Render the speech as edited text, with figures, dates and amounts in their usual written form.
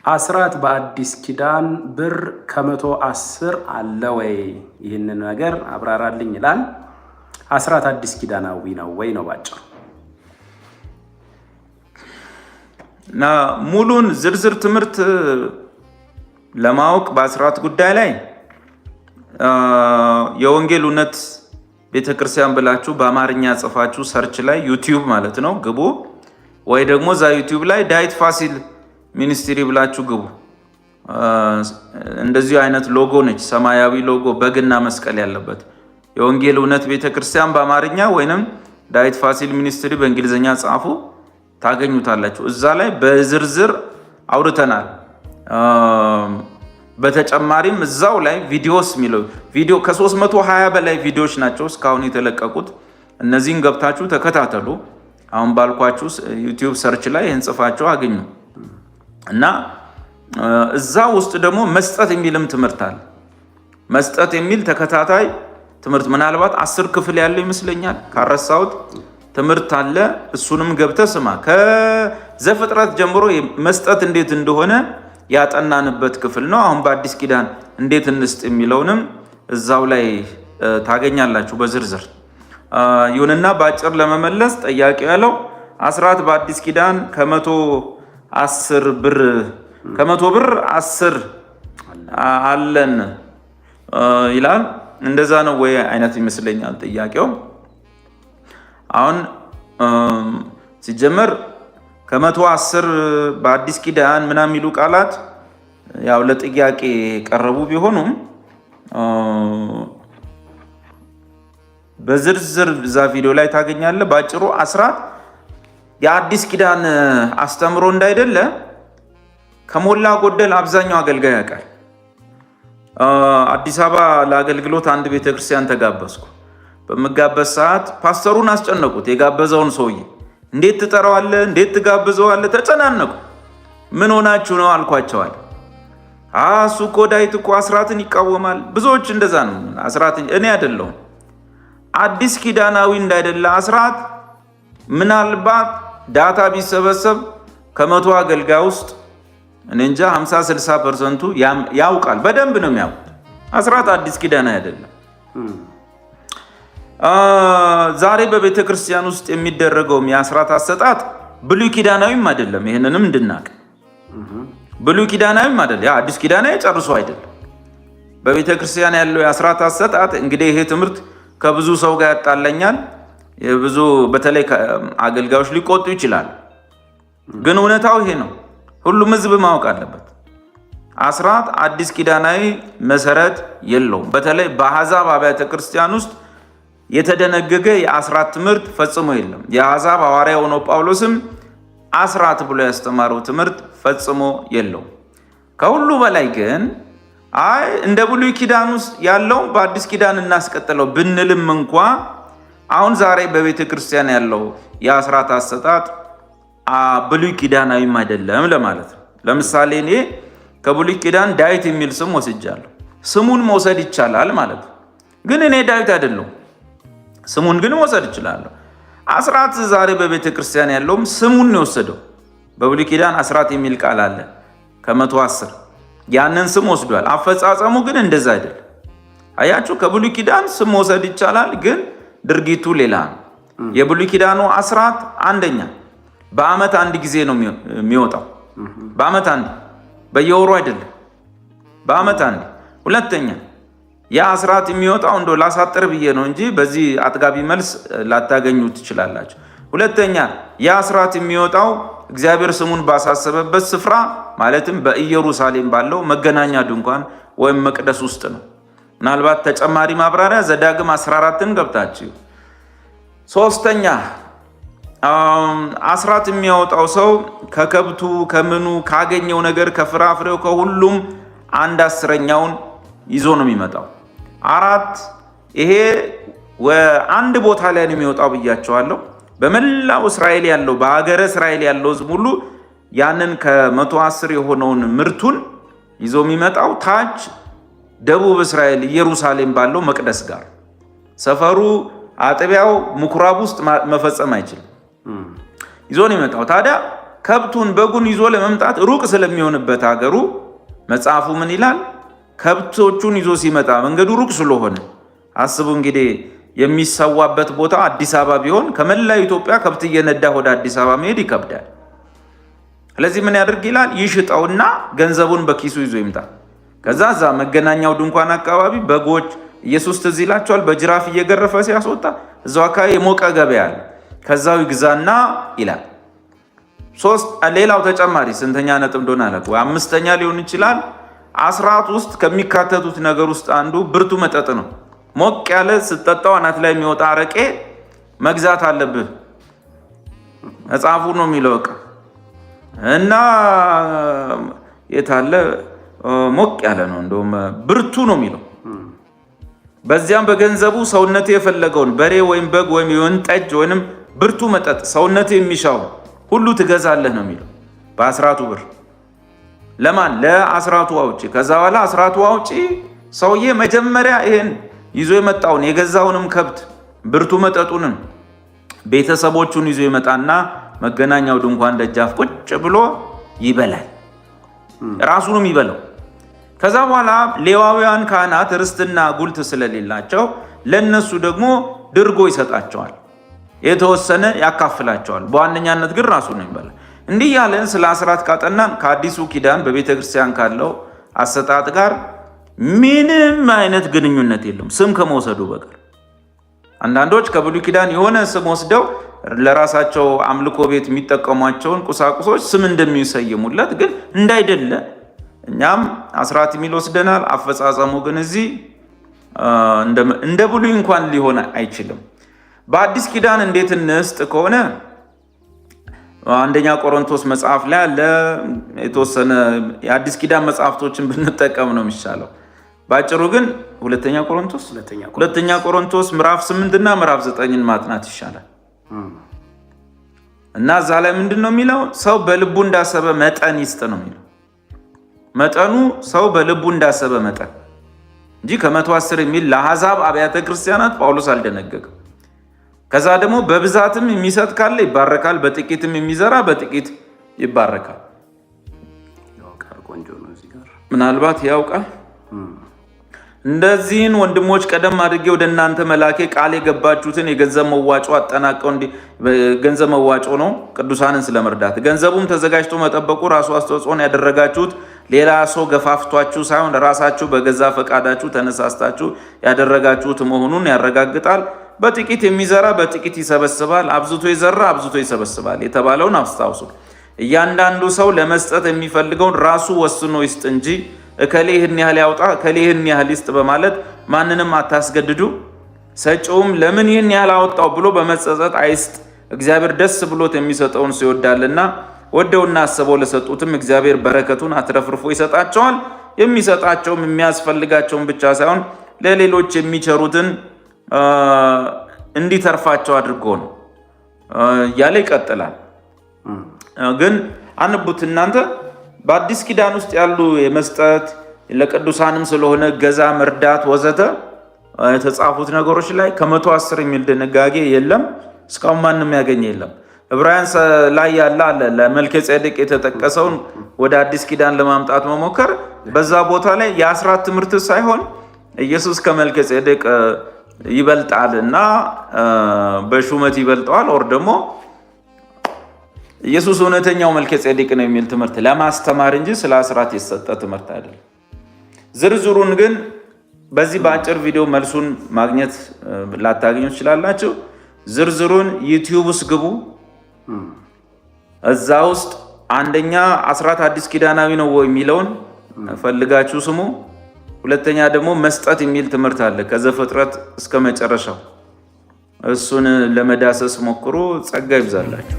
አስራት በአዲስ ኪዳን ብር ከ110 አለ ወይ? ይህንን ነገር አብራራልኝ ይላል። አስራት አዲስ ኪዳናዊ ነው ወይ ነው ባጭሩ። እና ሙሉን ዝርዝር ትምህርት ለማወቅ በአስራት ጉዳይ ላይ የወንጌል እውነት ቤተክርስቲያን ብላችሁ በአማርኛ ጽፋችሁ ሰርች ላይ ዩቲዩብ ማለት ነው ግቡ፣ ወይ ደግሞ ዛ ዩቲዩብ ላይ ዳዊት ፋሲል ሚኒስትሪ ብላችሁ ግቡ። እንደዚሁ አይነት ሎጎ ነች፣ ሰማያዊ ሎጎ በግና መስቀል ያለበት የወንጌል እውነት ቤተክርስቲያን በአማርኛ ወይንም ዳዊት ፋሲል ሚኒስትሪ በእንግሊዝኛ ጻፉ፣ ታገኙታላችሁ። እዛ ላይ በዝርዝር አውርተናል። በተጨማሪም እዛው ላይ ቪዲዮስ የሚለው ቪዲዮ ከ320 በላይ ቪዲዮዎች ናቸው እስካሁን የተለቀቁት። እነዚህን ገብታችሁ ተከታተሉ። አሁን ባልኳችሁ ዩቲዩብ ሰርች ላይ ይህን ጽፋችሁ አገኙ እና እዛ ውስጥ ደግሞ መስጠት የሚልም ትምህርት አለ። መስጠት የሚል ተከታታይ ትምህርት ምናልባት 10 ክፍል ያለው ይመስለኛል ካረሳሁት ትምህርት አለ። እሱንም ገብተህ ስማ። ከዘፍጥረት ጀምሮ መስጠት እንዴት እንደሆነ ያጠናንበት ክፍል ነው። አሁን በአዲስ ኪዳን እንዴት እንስጥ የሚለውንም እዛው ላይ ታገኛላችሁ በዝርዝር። ይሁንና በአጭር ለመመለስ ጠያቂው ያለው አስራት በአዲስ ኪዳን ከ110 ብር 10 አለን ይላል። እንደዛ ነው ወይ አይነት ይመስለኛል ጥያቄው። አሁን ሲጀመር ከ110 በአዲስ ኪዳን ምናምን የሚሉ ቃላት ያው ለጥያቄ ቀረቡ ቢሆኑም በዝርዝር እዛ ቪዲዮ ላይ ታገኛለህ። ባጭሩ አስራት የአዲስ ኪዳን አስተምሮ እንዳይደለ ከሞላ ጎደል አብዛኛው አገልጋይ ያውቃል። አዲስ አበባ ለአገልግሎት አንድ ቤተክርስቲያን ተጋበዝኩ። በመጋበዝ ሰዓት ፓስተሩን አስጨነቁት። የጋበዘውን ሰውዬ እንዴት ትጠራዋለህ? እንዴት ትጋብዘዋለህ? ተጨናነቁ። ምን ሆናችሁ ነው አልኳቸዋል። እሱ እኮ ዳዊት እኮ አስራትን ይቃወማል። ብዙዎች እንደዛ ነው። አስራት እኔ አይደለሁም አዲስ ኪዳናዊ እንዳይደለ አስራት ምናልባት ዳታ ቢሰበሰብ ከመቶ አገልጋይ ውስጥ እኔ እንጃ 50-60% ያውቃል። በደንብ ነው የሚያውቁት። አስራት አዲስ ኪዳናዊ አይደለም። ዛሬ በቤተ ክርስቲያን ውስጥ የሚደረገው የአስራት አሰጣጥ ብሉይ ኪዳናዊም አይደለም። ይሄንንም እንድናቅ ብሉይ ኪዳናዊም አይደለም፣ ያ አዲስ ኪዳናዊ ጨርሶ አይደለም። በቤተ ክርስቲያን ያለው የአስራት አሰጣጥ እንግዲህ ይሄ ትምህርት ከብዙ ሰው ጋር ያጣለኛል። ብዙ በተለይ አገልጋዮች ሊቆጡ ይችላል። ግን እውነታው ይሄ ነው። ሁሉም ሕዝብ ማወቅ አለበት። አስራት አዲስ ኪዳናዊ መሰረት የለውም። በተለይ በአሕዛብ አብያተ ክርስቲያን ውስጥ የተደነገገ የአስራት ትምህርት ፈጽሞ የለም። የአሕዛብ ሐዋርያ የሆነው ጳውሎስም አስራት ብሎ ያስተማረው ትምህርት ፈጽሞ የለው። ከሁሉ በላይ ግን እንደ ብሉይ ኪዳን ውስጥ ያለው በአዲስ ኪዳን እናስቀጥለው ብንልም እንኳ አሁን ዛሬ በቤተ ክርስቲያን ያለው የአስራት አሰጣጥ ብሉይ ኪዳናዊም አይደለም ለማለት ነው። ለምሳሌ እኔ ከብሉይ ኪዳን ዳዊት የሚል ስም ወስጃለሁ። ስሙን መውሰድ ይቻላል ማለት ነው። ግን እኔ ዳዊት አይደለሁም። ስሙን ግን መውሰድ እችላለሁ። አስራት ዛሬ በቤተ ክርስቲያን ያለውም ስሙን ነው የወሰደው። በብሉይ ኪዳን አስራት የሚል ቃል አለ ከ110 ያንን ስም ወስዷል። አፈጻጸሙ ግን እንደዛ አይደለም። አያችሁ፣ ከብሉይ ኪዳን ስም መውሰድ ይቻላል፣ ግን ድርጊቱ ሌላ ነው። የብሉይ ኪዳኑ አስራት አንደኛ በዓመት አንድ ጊዜ ነው የሚወጣው። በዓመት አንድ፣ በየወሩ አይደለም፣ በዓመት አንድ። ሁለተኛ ያ አስራት የሚወጣው እንደው ላሳጥር ብዬ ነው እንጂ በዚህ አጥጋቢ መልስ ላታገኙ ትችላላችሁ። ሁለተኛ ያ አስራት የሚወጣው እግዚአብሔር ስሙን ባሳሰበበት ስፍራ ማለትም በኢየሩሳሌም ባለው መገናኛ ድንኳን ወይም መቅደስ ውስጥ ነው። ምናልባት ተጨማሪ ማብራሪያ ዘዳግም 14ን ገብታችሁ። ሶስተኛ አስራት የሚያወጣው ሰው ከከብቱ ከምኑ ካገኘው ነገር ከፍራፍሬው ከሁሉም 1/10ኛውን ይዞ ነው የሚመጣው። 4 ይሄ አንድ ቦታ ላይ ነው የሚወጣው ብያቸዋለሁ። በመላው እስራኤል ያለው በሀገረ እስራኤል ያለው ሕዝብ ሁሉ ያንን ከ110 የሆነውን ምርቱን ይዞ የሚመጣው ታች ደቡብ እስራኤል ኢየሩሳሌም ባለው መቅደስ ጋር ሰፈሩ አጥቢያው ምኩራብ ውስጥ መፈጸም አይችልም። ይዞ ነው የሚመጣው። ታዲያ ከብቱን በጉን ይዞ ለመምጣት ሩቅ ስለሚሆንበት ሀገሩ መጽሐፉ ምን ይላል? ከብቶቹን ይዞ ሲመጣ መንገዱ ሩቅ ስለሆነ አስቡ እንግዲህ የሚሰዋበት ቦታ አዲስ አበባ ቢሆን ከመላው ኢትዮጵያ ከብት እየነዳ ወደ አዲስ አበባ መሄድ ይከብዳል። ስለዚህ ምን ያደርግ ይላል? ይሽጠውና ገንዘቡን በኪሱ ይዞ ይምጣ። ከዛ እዛ መገናኛው ድንኳን አካባቢ በጎች ኢየሱስ ትዝ ይላቸዋል በጅራፍ እየገረፈ ሲያስወጣ እዛው አካባቢ የሞቀ ገበያ አለ። ከዛው ይግዛና ይላል። ሌላው ተጨማሪ ስንተኛ ነጥብ እንደሆነ አለ ወይ አምስተኛ ሊሆን ይችላል። አስራት ውስጥ ከሚካተቱት ነገር ውስጥ አንዱ ብርቱ መጠጥ ነው። ሞቅ ያለ ስትጠጣው አናት ላይ የሚወጣ አረቄ መግዛት አለብህ። መጽሐፉ ነው የሚለው እና የታለ ሞቅ ያለ ነው እንደውም ብርቱ ነው የሚለው። በዚያም በገንዘቡ ሰውነቴ የፈለገውን በሬ ወይም በግ ወይም የወይን ጠጅ ወይም ብርቱ መጠጥ ሰውነቴ የሚሻው ሁሉ ትገዛለህ ነው የሚለው በአስራቱ ብር። ለማን? ለአስራቱ አውጪ። ከዛ በኋላ አስራቱ አውጪ ሰውዬ መጀመሪያ ይሄን ይዞ የመጣውን የገዛውንም ከብት ብርቱ መጠጡንም ቤተሰቦቹን ይዞ ይመጣና መገናኛው ድንኳን ደጃፍ ቁጭ ብሎ ይበላል። ራሱንም ይበላው። ከዛ በኋላ ሌዋውያን ካህናት ርስትና ጉልት ስለሌላቸው ለነሱ ደግሞ ድርጎ ይሰጣቸዋል፣ የተወሰነ ያካፍላቸዋል። በዋነኛነት ግን ራሱ ነው ይበላል። እንዲህ ያለን ስለ አስራት ካጠናን ከአዲሱ ኪዳን በቤተ ክርስቲያን ካለው አሰጣጥ ጋር ምንም አይነት ግንኙነት የለም ስም ከመውሰዱ በቀር። አንዳንዶች ከብሉይ ኪዳን የሆነ ስም ወስደው ለራሳቸው አምልኮ ቤት የሚጠቀሟቸውን ቁሳቁሶች ስም እንደሚሰይሙለት ግን እንዳይደለ እኛም አስራት የሚል ወስደናል። አፈጻጸሙ ግን እዚህ እንደ ብሉይ እንኳን ሊሆን አይችልም። በአዲስ ኪዳን እንዴት እንስጥ ከሆነ አንደኛ ቆሮንቶስ መጽሐፍ ላይ አለ። የተወሰነ የአዲስ ኪዳን መጽሐፍቶችን ብንጠቀም ነው የሚሻለው። ባጭሩ ግን ሁለተኛ ቆሮንቶስ ምዕራፍ 8 እና ምዕራፍ 9ን ማጥናት ይሻላል። እና እዛ ላይ ምንድን ነው የሚለው? ሰው በልቡ እንዳሰበ መጠን ይስጥ ነው የሚለው። መጠኑ ሰው በልቡ እንዳሰበ መጠን እንጂ ከ110 የሚል ለአሕዛብ አብያተ ክርስቲያናት ጳውሎስ አልደነገገም። ከዛ ደግሞ በብዛትም የሚሰጥ ካለ ይባረካል፣ በጥቂትም የሚዘራ በጥቂት ይባረካል። ምናልባት ያውቃል። እንደዚህን ወንድሞች ቀደም አድርጌ ወደ እናንተ መላኬ ቃል የገባችሁትን የገንዘብ መዋጮ አጠናቀው ገንዘብ መዋጮ ነው ቅዱሳንን ስለመርዳት ገንዘቡም ተዘጋጅቶ መጠበቁ ራሱ አስተዋጽኦን ያደረጋችሁት ሌላ ሰው ገፋፍቷችሁ ሳይሆን ራሳችሁ በገዛ ፈቃዳችሁ ተነሳስታችሁ ያደረጋችሁት መሆኑን ያረጋግጣል። በጥቂት የሚዘራ በጥቂት ይሰበስባል፣ አብዝቶ የዘራ አብዝቶ ይሰበስባል የተባለውን አስታውሱ። እያንዳንዱ ሰው ለመስጠት የሚፈልገውን ራሱ ወስኖ ይስጥ እንጂ እከሌ ይህን ያህል ያውጣ እከሌ ይህን ያህል ይስጥ በማለት ማንንም አታስገድዱ። ሰጪውም ለምን ይህን ያህል አወጣው ብሎ በመጸጸት አይስጥ፣ እግዚአብሔር ደስ ብሎት የሚሰጠውን ሰው ይወዳልና። ወደውና አስበው ለሰጡትም እግዚአብሔር በረከቱን አትረፍርፎ ይሰጣቸዋል። የሚሰጣቸውም የሚያስፈልጋቸውን ብቻ ሳይሆን ለሌሎች የሚቸሩትን እንዲተርፋቸው አድርጎ ነው እያለ ይቀጥላል። ግን አንቡት እናንተ በአዲስ ኪዳን ውስጥ ያሉ የመስጠት ለቅዱሳንም ስለሆነ ገዛ መርዳት ወዘተ የተጻፉት ነገሮች ላይ ከ110 የሚል ድንጋጌ የለም። እስካሁን ማንም ያገኘ የለም። ዕብራውያን ላይ ያለ አለ ለመልከ ጼዴቅ የተጠቀሰውን ወደ አዲስ ኪዳን ለማምጣት መሞከር በዛ ቦታ ላይ የአስራት ትምህርት ሳይሆን ኢየሱስ ከመልከ ጼዴቅ ይበልጣል እና በሹመት ይበልጠዋል ኦር ደግሞ ኢየሱስ እውነተኛው መልከ ጼዴቅ ነው የሚል ትምህርት ለማስተማር እንጂ ስለ አስራት የተሰጠ ትምህርት አይደለም። ዝርዝሩን ግን በዚህ በአጭር ቪዲዮ መልሱን ማግኘት ላታገኙ ትችላላችሁ። ዝርዝሩን ዩቲዩብ ውስጥ ግቡ። እዛ ውስጥ አንደኛ አስራት አዲስ ኪዳናዊ ነው ወይ የሚለውን ፈልጋችሁ ስሙ። ሁለተኛ ደግሞ መስጠት የሚል ትምህርት አለ ከዘፍጥረት እስከ መጨረሻው። እሱን ለመዳሰስ ሞክሩ። ጸጋ ይብዛላችሁ።